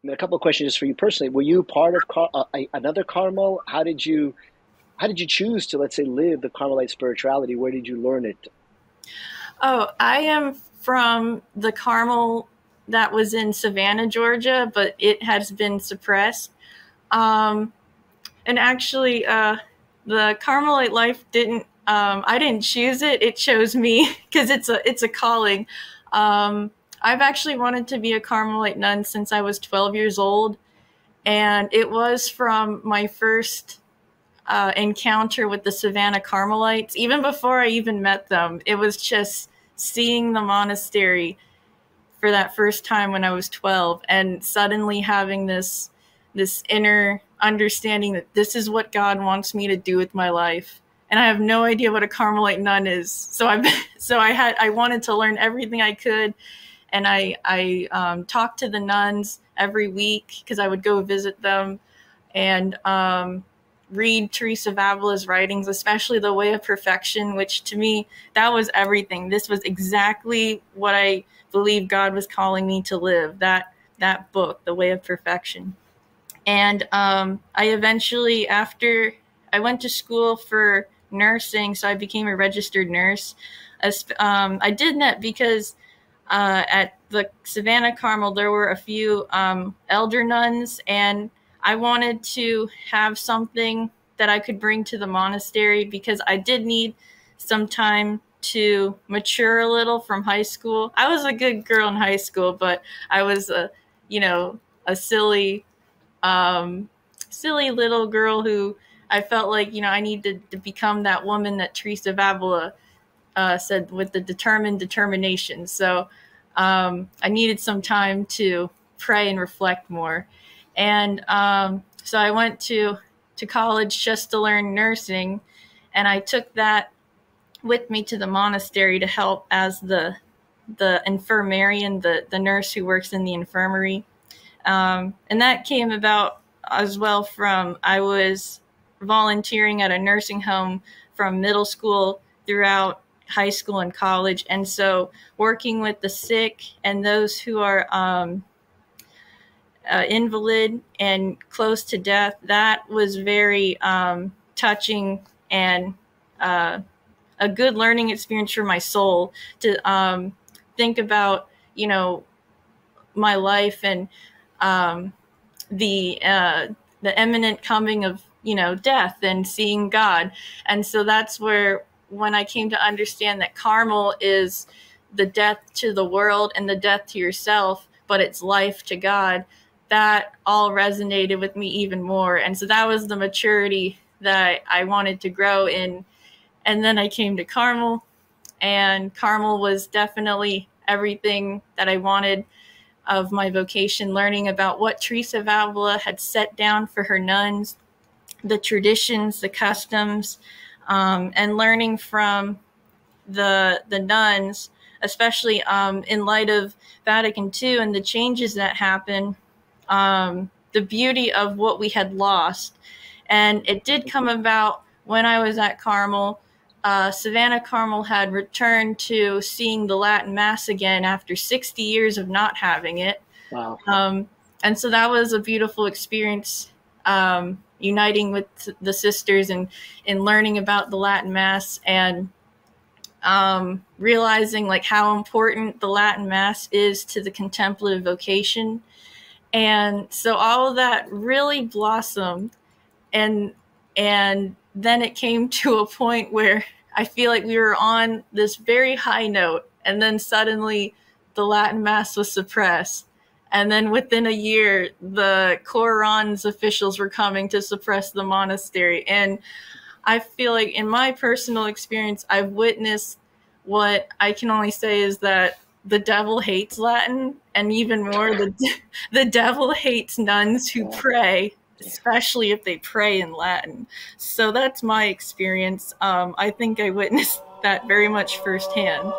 And a couple of questions just for you personally. Were you part of another Carmel? How did you choose to, let's say, live the Carmelite spirituality? Where did you learn it? Oh, I am from the Carmel that was in Savannah, Georgia, but it has been suppressed. Um, and actually, the Carmelite life didn't. I didn't choose it; it chose me because it's a calling. I've actually wanted to be a Carmelite nun since I was 12 years old, and it was from my first encounter with the Savannah Carmelites. Even before I even met them, it was just seeing the monastery for that first time when I was 12 and suddenly having this inner understanding that this is what God wants me to do with my life. And I have no idea what a Carmelite nun is. So I wanted to learn everything I could, and I talked to the nuns every week because I would go visit them and read Teresa of Avila's writings, especially The Way of Perfection, which to me, that was everything. This was exactly what I believe God was calling me to live, that book, The Way of Perfection. And I eventually, after I went to school for nursing, so I became a registered nurse. I did that because at the Savannah Carmel, there were a few elder nuns, and I wanted to have something that I could bring to the monastery because I did need some time to mature a little from high school. I was a good girl in high school, but I was a silly little girl who I felt like, I needed to become that woman that Teresa of Avila said, with the determined determination. So I needed some time to pray and reflect more. And so I went to college just to learn nursing, and I took that with me to the monastery to help as the infirmarian, the nurse who works in the infirmary. And that came about as well from I was volunteering at a nursing home from middle school throughout high school and college. And so working with the sick and those who are invalid and close to death, that was very touching and a good learning experience for my soul to think about, my life and um, the imminent coming of death and seeing God. And so that's where, when I came to understand that Carmel is the death to the world and the death to yourself, but it's life to God, that all resonated with me even more. And so that was the maturity that I wanted to grow in. And then I came to Carmel, and Carmel was definitely everything that I wanted of my vocation, learning about what Teresa of Avila had set down for her nuns, the traditions, the customs, and learning from the nuns, especially in light of Vatican II and the changes that happened, the beauty of what we had lost. And it did come about when I was at Carmel. Savannah Carmel had returned to seeing the Latin Mass again after 60 years of not having it. Wow. And so that was a beautiful experience, uniting with the sisters and learning about the Latin Mass, and realizing like how important the Latin Mass is to the contemplative vocation. And so all of that really blossomed, and then it came to a point where I feel like we were on this very high note, and then suddenly the Latin Mass was suppressed. And then within a year, the Coran's officials were coming to suppress the monastery. And I feel like in my personal experience, I've witnessed what I can only say is that the devil hates Latin, and even more, the devil hates nuns who pray, especially if they pray in Latin. So that's my experience. I think I witnessed that very much firsthand.